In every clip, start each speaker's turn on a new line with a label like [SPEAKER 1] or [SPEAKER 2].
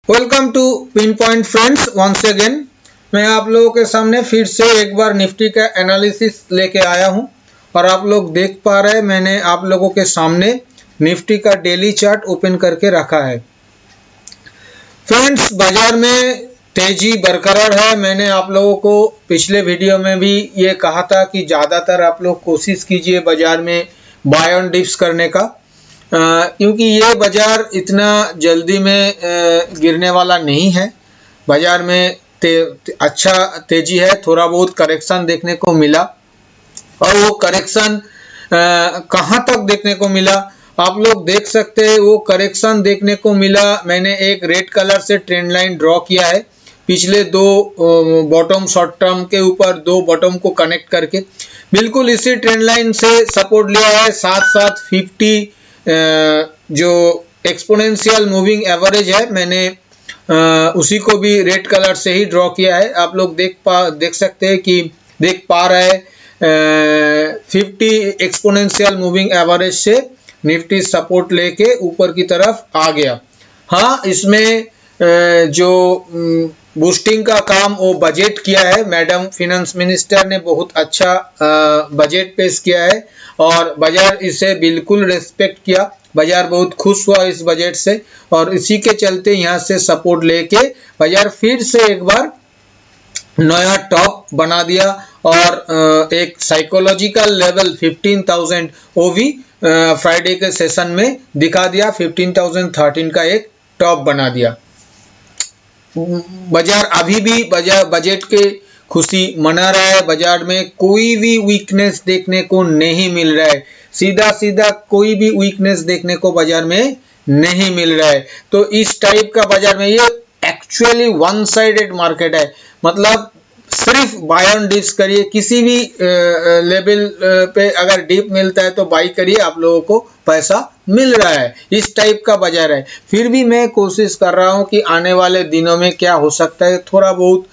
[SPEAKER 1] Welcome to pin point friends. Once again मैं आप लोगों के सामने फिर से एक बार निफ्टी का एनालिसिस लेके आया हूं और आप लोग देख पा रहे हैं मैंने आप लोगों के सामने निफ्टी का डेली चार्ट ओपन करके रखा है। फ्रेंड्स, बाजार में तेजी बरकरार है। मैंने आप लोगों को पिछले वीडियो में भी ये कहा था कि ज़्यादातर आप लोग कोशिश कीजिए बाजार में बाय ऑन डिप्स करने का, क्योंकि ये बाजार इतना जल्दी में गिरने वाला नहीं है। बाजार में अच्छा तेजी है, थोड़ा बहुत करेक्शन देखने को मिला और वो करेक्शन कहाँ तक देखने को मिला आप लोग देख सकते हैं। वो करेक्शन देखने को मिला, मैंने एक रेड कलर से ट्रेंड लाइन ड्रॉ किया है पिछले दो बॉटम शॉर्ट टर्म के ऊपर, दो बॉटम को कनेक्ट करके बिल्कुल इसी ट्रेंड लाइन से सपोर्ट लिया है। साथ साथ 50 जो एक्सपोनेंशियल मूविंग एवरेज है मैंने उसी को भी रेड कलर से ही ड्रॉ किया है। आप लोग देख सकते हैं कि देख पा रहे हैं 50 एक्सपोनेंशियल मूविंग एवरेज से निफ्टी सपोर्ट लेके ऊपर की तरफ आ गया। हाँ, इसमें जो बूस्टिंग का काम वो बजट किया है, मैडम फिनेंस मिनिस्टर ने बहुत अच्छा बजट पेश किया है और बाजार इसे बिल्कुल रेस्पेक्ट किया। बाजार बहुत खुश हुआ इस बजट से और इसी के चलते यहाँ से सपोर्ट लेके बाजार फिर से एक बार नया टॉप बना दिया और एक साइकोलॉजिकल लेवल 15,000 वो भी फ्राइडे के सेशन में दिखा दिया। 15,013 का एक टॉप बना दिया। बाजार अभी भी बजट के खुशी मना रहा है। बाजार में कोई भी वीकनेस देखने को नहीं मिल रहा है, सीधा कोई भी वीकनेस देखने को बाजार में नहीं मिल रहा है। तो इस टाइप का बाजार में ये एक्चुअली वन साइडेड मार्केट है, मतलब सिर्फ बाय ऑन डिप्स करिए। किसी भी लेवल पे अगर डिप मिलता है तो बाई करिए, आप लोगों को पैसा मिल रहा है। इस टाइप का बाजार है। फिर भी मैं कोशिश कर रहा हूं कि आने वाले दिनों में क्या हो सकता है। थोड़ा बहुत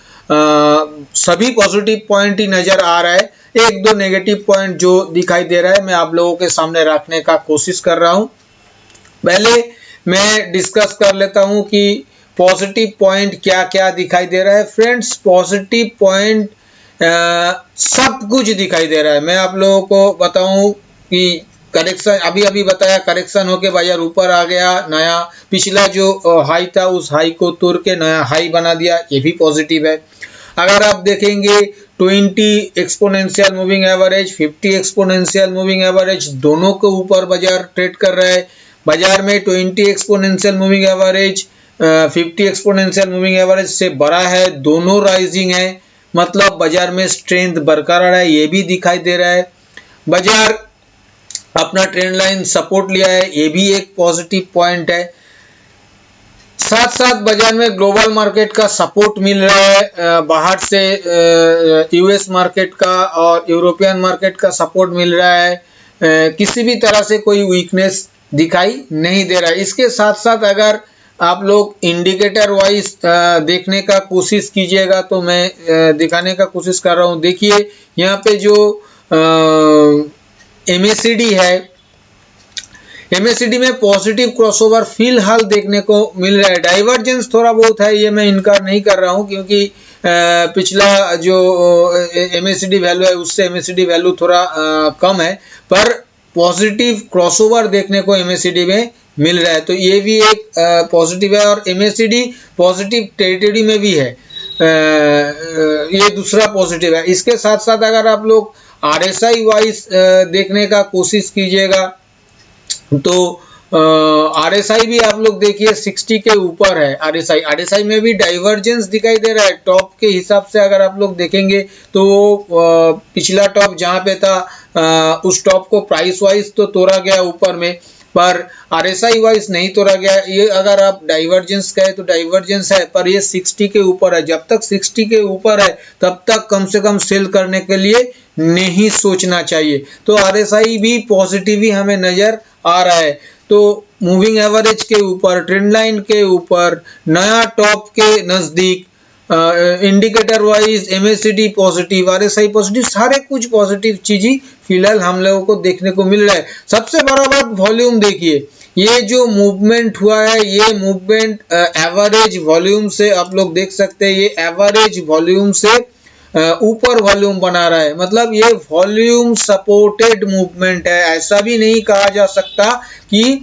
[SPEAKER 1] सभी पॉजिटिव पॉइंट ही नजर आ रहा है, एक दो नेगेटिव पॉइंट जो दिखाई दे रहा है मैं आप लोगों के सामने रखने का कोशिश कर रहा हूं। पहले मैं डिस्कस कर लेता हूं कि पॉजिटिव पॉइंट क्या क्या दिखाई दे रहा है। फ्रेंड्स, पॉजिटिव पॉइंट सब कुछ दिखाई दे रहा है। मैं आप लोगों को बताऊं कि करेक्शन अभी बताया, करेक्शन होके बाजार ऊपर आ गया, नया पिछला जो हाई था उस हाई को तोड़ के नया हाई बना दिया, ये भी पॉजिटिव है। अगर आप देखेंगे 20 exponential moving average, 50 exponential moving average दोनों के ऊपर बाजार ट्रेड कर रहा है। बाजार में 20 exponential moving average 50 exponential moving average से बड़ा है, दोनों राइजिंग है, मतलब बाजार में स्ट्रेंथ बरकरार है, ये भी दिखाई दे रहा है। बाजार अपना ट्रेंड लाइन सपोर्ट लिया है, ये भी एक पॉजिटिव पॉइंट है। साथ साथ बाजार में ग्लोबल मार्केट का सपोर्ट मिल रहा है, बाहर से यूएस मार्केट का और यूरोपियन मार्केट का सपोर्ट मिल रहा है। किसी भी तरह से कोई वीकनेस दिखाई नहीं दे रहा है। इसके साथ साथ अगर आप लोग इंडिकेटर वाइज देखने का कोशिश कीजिएगा तो मैं दिखाने का कोशिश कर रहा हूं। देखिए यहाँ पे जो MACD है, MACD में पॉजिटिव क्रॉसओवर फिलहाल देखने को मिल रहा है। डाइवर्जेंस थोड़ा बहुत है, ये मैं इनकार नहीं कर रहा हूं, क्योंकि पिछला जो MACD वैल्यू है उससे MACD वैल्यू थोड़ा कम है, पर पॉजिटिव क्रॉसओवर देखने को MACD में मिल रहा है, तो ये भी एक पॉजिटिव है। और MACD पॉजिटिव टेरिटरी में भी है, ये दूसरा पॉजिटिव है। इसके साथ साथ अगर आप लोग RSI वाइज देखने का कोशिश कीजिएगा तो RSI भी आप लोग देखिए 60 के ऊपर है। RSI में भी डाइवर्जेंस दिखाई दे रहा है। टॉप के हिसाब से अगर आप लोग देखेंगे तो पिछला टॉप जहां पे था उस टॉप को प्राइस वाइज तो तोड़ा गया ऊपर में, पर RSI वाइज नहीं तोड़ा गया। ये अगर आप डाइवर्जेंस कहे तो डाइवर्जेंस है, पर ये 60 के ऊपर है। जब तक 60 के ऊपर है तब तक कम से कम सेल करने के लिए नहीं सोचना चाहिए। तो RSI भी पॉजिटिव ही हमें नजर आ रहा है। तो मूविंग एवरेज के ऊपर, ट्रेंड लाइन के ऊपर, नया टॉप के नजदीक, indicator wise MACD positive, RSI positive, सारे कुछ पॉजिटिव चीजें फिलहाल हम लोगों को देखने को मिल रहा है। सबसे बड़ा बात वॉल्यूम देखिए, ये जो मूवमेंट हुआ है, ये मूवमेंट एवरेज वॉल्यूम से आप लोग देख सकते हैं, ये एवरेज वॉल्यूम से ऊपर वॉल्यूम बना रहा है, मतलब ये वॉल्यूम सपोर्टेड मूवमेंट है। ऐसा भी नहीं कहा जा सकता कि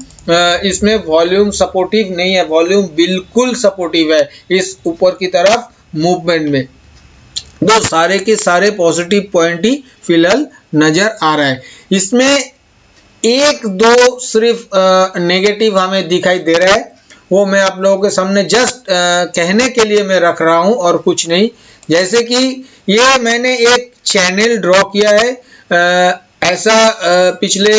[SPEAKER 1] इसमें वॉल्यूम सपोर्टिव नहीं है, वॉल्यूम बिल्कुल सपोर्टिव है इस ऊपर की तरफ मूवमेंट में। तो सारे के सारे पॉजिटिव पॉइंट ही फिलहाल नजर आ रहा है। इसमें एक दो सिर्फ नेगेटिव हमें दिखाई दे रहा है, वो मैं आप लोगों के सामने जस्ट कहने के लिए मैं रख रहा हूं और कुछ नहीं। जैसे कि ये मैंने एक चैनल ड्रॉ किया है, ऐसा पिछले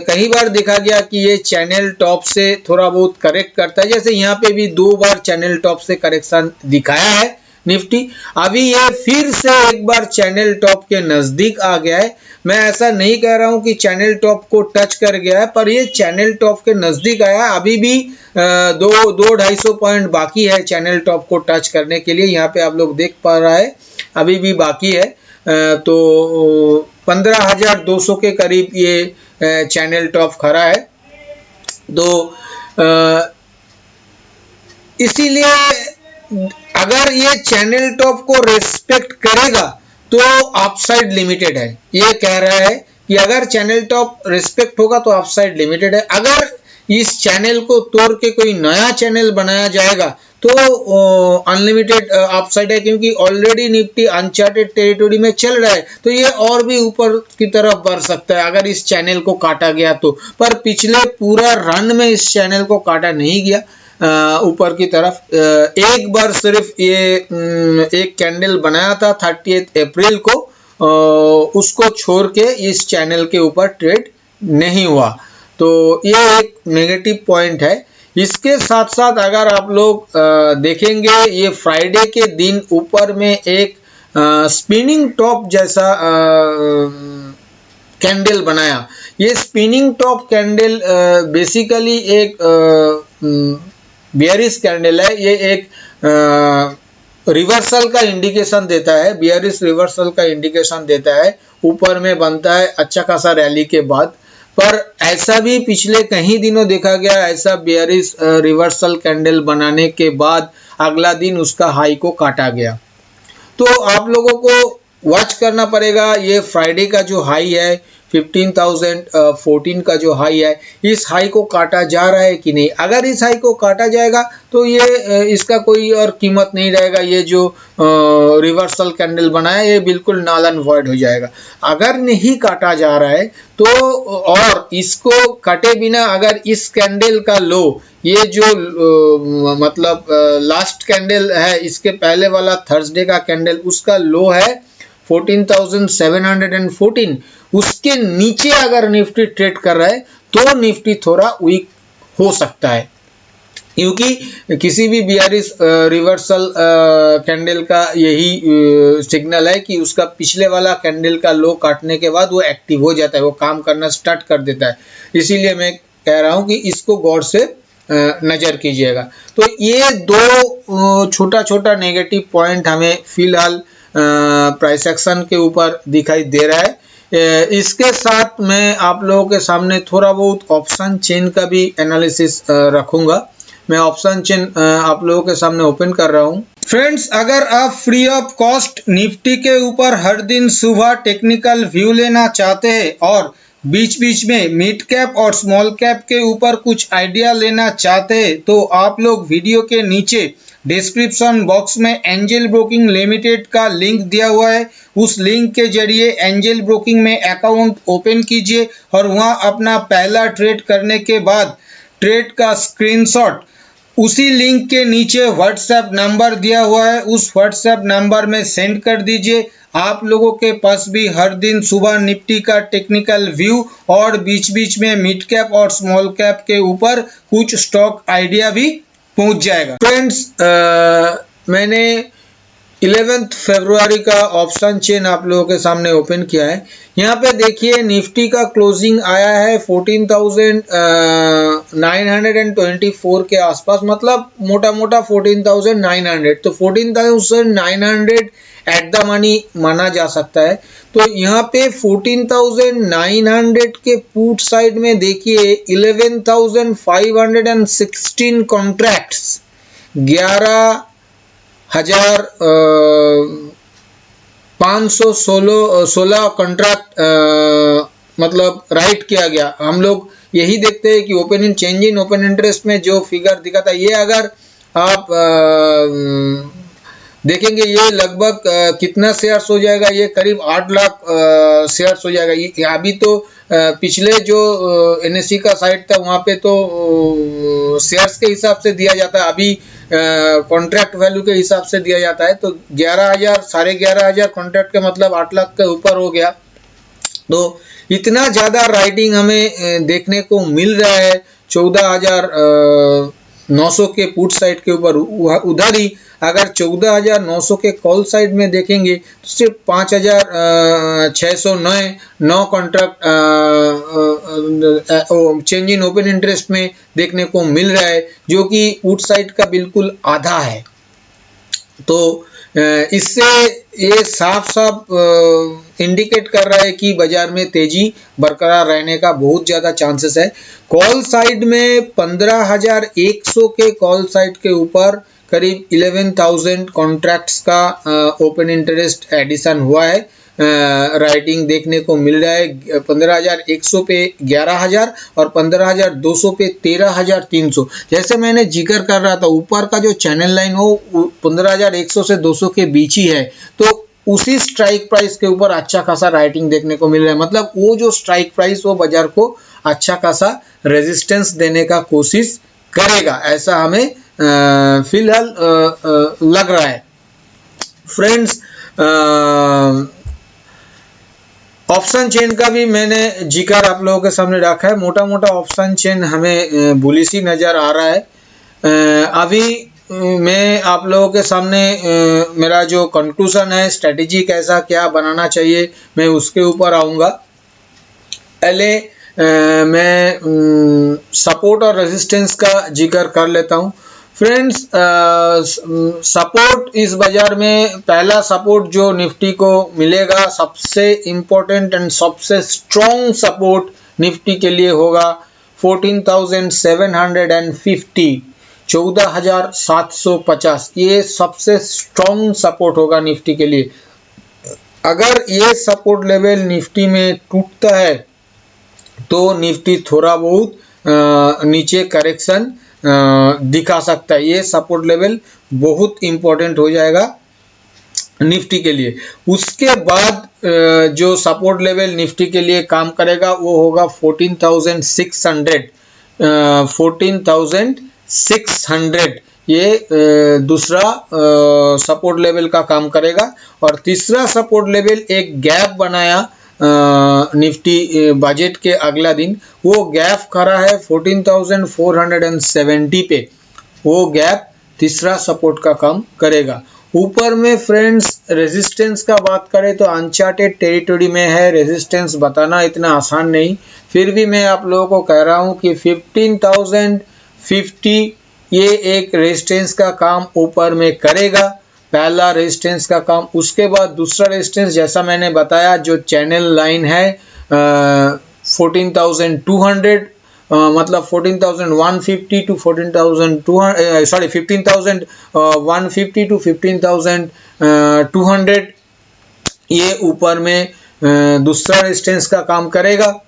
[SPEAKER 1] कई बार देखा गया कि ये चैनल टॉप से थोड़ा बहुत करेक्ट करता है। जैसे यहाँ पे भी 2 बार चैनल टॉप से करेक्शन दिखाया है निफ्टी। अभी ये फिर से एक बार चैनल टॉप के नजदीक आ गया है। मैं ऐसा नहीं कह रहा हूं कि चैनल टॉप को टच कर गया है, पर ये चैनल टॉप के नजदीक आया। अभी भी 200-250 पॉइंट बाकी है चैनल टॉप को टच करने के लिए। यहाँ पे आप लोग देख पा रहा है अभी भी बाकी है। तो 15,200 के करीब ये चैनल टॉप खड़ा है। तो इसीलिए अगर ये चैनल टॉप को रेस्पेक्ट करेगा तो अपसाइड लिमिटेड है। ये कह रहा है कि अगर चैनल टॉप रेस्पेक्ट होगा तो अपसाइड लिमिटेड है। अगर इस चैनल को तोड़ के कोई नया चैनल बनाया जाएगा तो अनलिमिटेड अपसाइड है, क्योंकि ऑलरेडी निफ्टी अनचार्टेड टेरिटरी में चल रहा है। तो ये और भी ऊपर की तरफ बढ़ सकता है अगर इस चैनल को काटा गया तो। पर पिछले पूरा रन में इस चैनल को काटा नहीं गया ऊपर की तरफ। एक बार सिर्फ ये एक कैंडल बनाया था 30 अप्रैल को, उसको छोड़ के इस चैनल के ऊपर ट्रेड नहीं हुआ। तो ये एक नेगेटिव पॉइंट है। इसके साथ साथ अगर आप लोग देखेंगे, ये फ्राइडे के दिन ऊपर में एक स्पिनिंग टॉप जैसा कैंडल बनाया। ये स्पिनिंग टॉप कैंडल बेसिकली एक बियरिश कैंडल है। ये एक रिवर्सल का इंडिकेशन देता है, बियरिश रिवर्सल का इंडिकेशन देता है। ऊपर में बनता है अच्छा खासा रैली के बाद, पर ऐसा भी पिछले कई दिनों देखा गया, ऐसा बियरिश रिवर्सल कैंडल बनाने के बाद अगला दिन उसका हाई को काटा गया। तो आप लोगों को वॉच करना पड़ेगा। ये फ्राइडे का जो हाई है 15,014 का जो हाई है, इस हाई को काटा जा रहा है कि नहीं। अगर इस हाई को काटा जाएगा तो ये इसका कोई और कीमत नहीं रहेगा। ये जो रिवर्सल कैंडल बनाया ये बिल्कुल नल एंड वॉइड हो जाएगा। अगर नहीं काटा जा रहा है तो, और इसको काटे बिना अगर इस कैंडल का लो, ये जो मतलब लास्ट कैंडल है, इसके पहले वाला थर्सडे का कैंडल, उसका लो है 14,714, उसके नीचे अगर निफ्टी ट्रेड कर रहा है तो निफ्टी थोड़ा वीक हो सकता है, क्योंकि किसी भी बियरिश रिवर्सल कैंडल का यही सिग्नल है कि उसका पिछले वाला कैंडल का लो काटने के बाद वो एक्टिव हो जाता है, वो काम करना स्टार्ट कर देता है। इसीलिए मैं कह रहा हूं कि इसको गौर से नजर कीजिएगा। तो ये दो छोटा छोटा नेगेटिव पॉइंट हमें फिलहाल प्राइस एक्शन के ऊपर दिखाई दे रहा है। इसके साथ मैं आप लोगों के सामने थोड़ा बहुत ऑप्शन चेन का भी एनालिसिस रखूंगा। मैं ऑप्शन चेन आप लोगों के सामने ओपन कर रहा हूं। फ्रेंड्स, अगर आप फ्री ऑफ कॉस्ट निफ्टी के ऊपर हर दिन सुबह टेक्निकल व्यू लेना चाहते हैं और बीच बीच में मिड कैप और स्मॉल कैप के ऊपर कुछ आइडिया लेना चाहते हैं, तो आप लोग वीडियो के नीचे डिस्क्रिप्शन बॉक्स में एंजल ब्रोकिंग लिमिटेड का लिंक दिया हुआ है। उस लिंक के जरिए एंजल ब्रोकिंग में अकाउंट ओपन कीजिए और वहां अपना पहला ट्रेड करने के बाद ट्रेड का स्क्रीनशॉट उसी लिंक के नीचे व्हाट्सएप नंबर दिया हुआ है, उस व्हाट्सएप नंबर में सेंड कर दीजिए। आप लोगों के पास भी हर दिन सुबह निफ्टी का टेक्निकल व्यू और बीच बीच में मिड कैप और स्मॉल कैप के ऊपर कुछ स्टॉक आइडिया भी पहुंच जाएगा। फ्रेंड्स, मैंने 11 फरवरी का ऑप्शन चेन आप लोगों के सामने ओपन किया है। यहाँ पे देखिए निफ्टी का क्लोजिंग आया है 14,924 के आसपास, मतलब मोटा मोटा 14,900। तो 14,900 एट द मनी माना जा सकता है। तो यहाँ पे 14,900 के पुट साइड में देखिए 11,516 कॉन्ट्रैक्ट्स 11,516 कॉन्ट्रैक्ट मतलब राइट किया गया। हम लोग यही देखते हैं कि open in change in open interest में जो फिगर दिखा था, ये अगर आप देखेंगे ये लगभग कितना शेयर्स हो जाएगा, ये करीब 8 लाख शेयर्स हो जाएगा। ये अभी तो पिछले जो एनएसई का साइट था वहां पे तो शेयर्स के हिसाब से दिया जाता है, अभी कॉन्ट्रैक्ट वैल्यू के हिसाब से दिया जाता है। तो 11,000 11,500 कॉन्ट्रैक्ट के मतलब 8 लाख के ऊपर हो गया। तो इतना ज्यादा राइटिंग हमें देखने को मिल रहा है 14,900 के पुट साइड के ऊपर। उधर ही अगर 14,900 के कॉल साइड में देखेंगे तो सिर्फ 5,609 contract change in open interest में देखने को मिल रहा है, जो कि पुट साइड का बिल्कुल आधा है। तो इससे ये साफ साफ इंडिकेट कर रहा है कि बाजार में तेजी बरकरार रहने का बहुत ज्यादा चांसेस है। कॉल साइड में 15,100 के कॉल साइड के ऊपर करीब 11,000 कॉन्ट्रैक्ट्स का ओपन इंटरेस्ट एडिशन हुआ है, राइटिंग देखने को मिल रहा है। 15,100 पे 11,000 और 15,200 पे 13,300। जैसे मैंने जिक्र कर रहा था, ऊपर का जो चैनल लाइन हो 15,100 से 200 के बीच ही है, तो उसी स्ट्राइक प्राइस के ऊपर अच्छा खासा राइटिंग देखने को मिल रहा है। मतलब वो जो स्ट्राइक प्राइस वो बाजार को अच्छा खासा रेजिस्टेंस देने का कोशिश करेगा, ऐसा हमें फिलहाल लग रहा है। फ्रेंड्स, ऑप्शन चेन का भी मैंने जिक्र आप लोगों के सामने रखा है। मोटा मोटा ऑप्शन चेन हमें बुलिश ही नजर आ रहा है। अभी मैं आप लोगों के सामने मेरा जो कंक्लूजन है, स्ट्रेटेजी कैसा क्या बनाना चाहिए, मैं उसके ऊपर आऊँगा। पहले मैं सपोर्ट और रेजिस्टेंस का जिक्र कर लेता हूँ। फ्रेंड्स, सपोर्ट इस बाजार में पहला सपोर्ट जो निफ्टी को मिलेगा, सबसे इम्पोर्टेंट एंड सबसे स्ट्रॉन्ग सपोर्ट निफ्टी के लिए होगा 14,750, 14,750। ये सबसे स्ट्रॉन्ग सपोर्ट होगा निफ्टी के लिए। अगर ये सपोर्ट लेवल निफ्टी में टूटता है तो निफ्टी थोड़ा बहुत नीचे करेक्शन दिखा सकता है। ये सपोर्ट लेवल बहुत इंपॉर्टेंट हो जाएगा निफ्टी के लिए। उसके बाद जो सपोर्ट लेवल निफ्टी के लिए काम करेगा वो होगा 14,600, 14,600। ये दूसरा सपोर्ट लेवल का काम करेगा। और तीसरा सपोर्ट लेवल एक गैप बनाया निफ्टी बजट के अगला दिन, वो गैप खड़ा है 14,470 पे। वो गैप तीसरा सपोर्ट का काम करेगा। ऊपर में फ्रेंड्स रेजिस्टेंस का बात करें तो अनचार्टेड टेरिटरी में है, रेजिस्टेंस बताना इतना आसान नहीं। फिर भी मैं आप लोगों को कह रहा हूं कि 15,050 ये एक रेजिस्टेंस का काम ऊपर में करेगा, पहला रेजिस्टेंस का काम। उसके बाद दूसरा रेजिस्टेंस जैसा मैंने बताया जो चैनल लाइन है 14,200, मतलब 14,150 टू 14,200 सॉरी 15,150 टू 15,200, ये ऊपर में दूसरा रेजिस्टेंस का काम करेगा।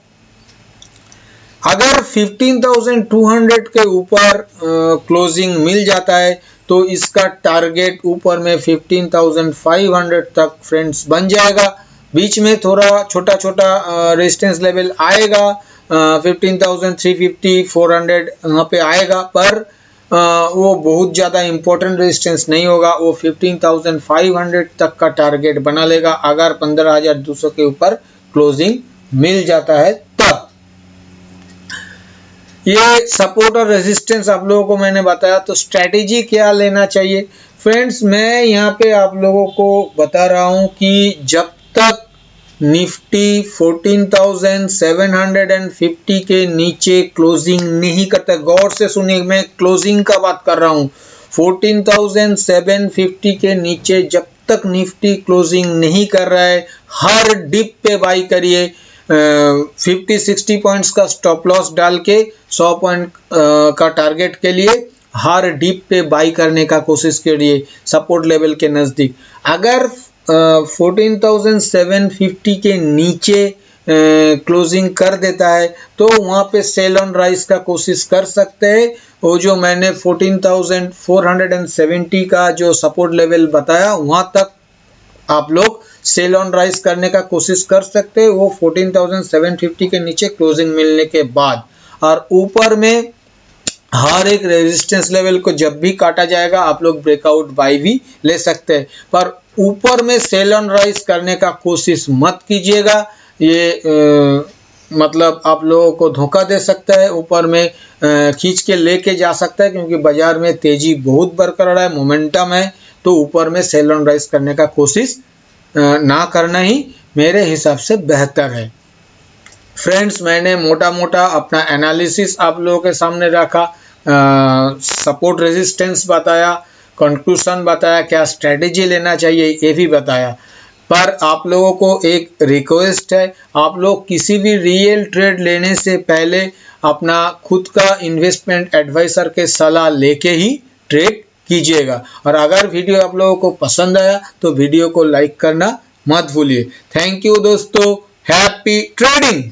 [SPEAKER 1] अगर 15,200 के ऊपर क्लोजिंग मिल जाता है तो इसका टारगेट ऊपर में 15,500 तक फ्रेंड्स बन जाएगा। बीच में थोड़ा छोटा छोटा रेजिस्टेंस लेवल आएगा, 15,350 400 यहाँ पे आएगा, पर वो बहुत ज़्यादा इम्पोर्टेंट रेजिस्टेंस नहीं होगा। वो 15,500 तक का टारगेट बना लेगा अगर 15,200 के ऊपर क्लोजिंग मिल जाता है तब। ये सपोर्ट और रेजिस्टेंस आप लोगों को मैंने बताया। तो स्ट्रेटेजी क्या लेना चाहिए फ्रेंड्स, मैं यहाँ पे आप लोगों को बता रहा हूँ कि जब तक निफ्टी 14,750 के नीचे क्लोजिंग नहीं करता, गौर से सुनिए, मैं क्लोजिंग का बात कर रहा हूँ। 14,750 के नीचे जब तक निफ्टी क्लोजिंग नहीं कर रहा है, हर डिप पे बाई करिए। 50-60 पॉइंट्स का स्टॉप लॉस डाल के 100 पॉइंट का टारगेट के लिए हर डिप पे बाई करने का कोशिश करिए सपोर्ट लेवल के नज़दीक। अगर 14,750 के नीचे क्लोजिंग कर देता है तो वहाँ पे सेल ऑन राइज का कोशिश कर सकते हैं। वो जो मैंने 14,470 का जो सपोर्ट लेवल बताया, वहाँ तक आप लोग सेल ऑन राइज करने का कोशिश कर सकते हैं, वो 14,750 के नीचे क्लोजिंग मिलने के बाद। और ऊपर में हर एक रेजिस्टेंस लेवल को जब भी काटा जाएगा आप लोग ब्रेकआउट बाई भी ले सकते हैं, पर ऊपर में सेल ऑन राइज करने का कोशिश मत कीजिएगा। ये मतलब आप लोगों को धोखा दे सकता है, ऊपर में खींच के लेके जा सकता है, क्योंकि बाजार में तेजी बहुत बरकरार है, मोमेंटम है। तो ऊपर में सेल ऑन राइज करने का कोशिश ना करना ही मेरे हिसाब से बेहतर है। फ्रेंड्स, मैंने मोटा मोटा अपना एनालिसिस आप लोगों के सामने रखा, सपोर्ट रेजिस्टेंस बताया, कंक्लूजन बताया, क्या स्ट्रेटेजी लेना चाहिए ये भी बताया। पर आप लोगों को एक रिक्वेस्ट है, आप लोग किसी भी रियल ट्रेड लेने से पहले अपना खुद का इन्वेस्टमेंट एडवाइजर के सलाह लेके ही ट्रेड कीजिएगा। और अगर वीडियो आप लोगों को पसंद आया तो वीडियो को लाइक करना मत भूलिए। थैंक यू दोस्तों, हैप्पी ट्रेडिंग।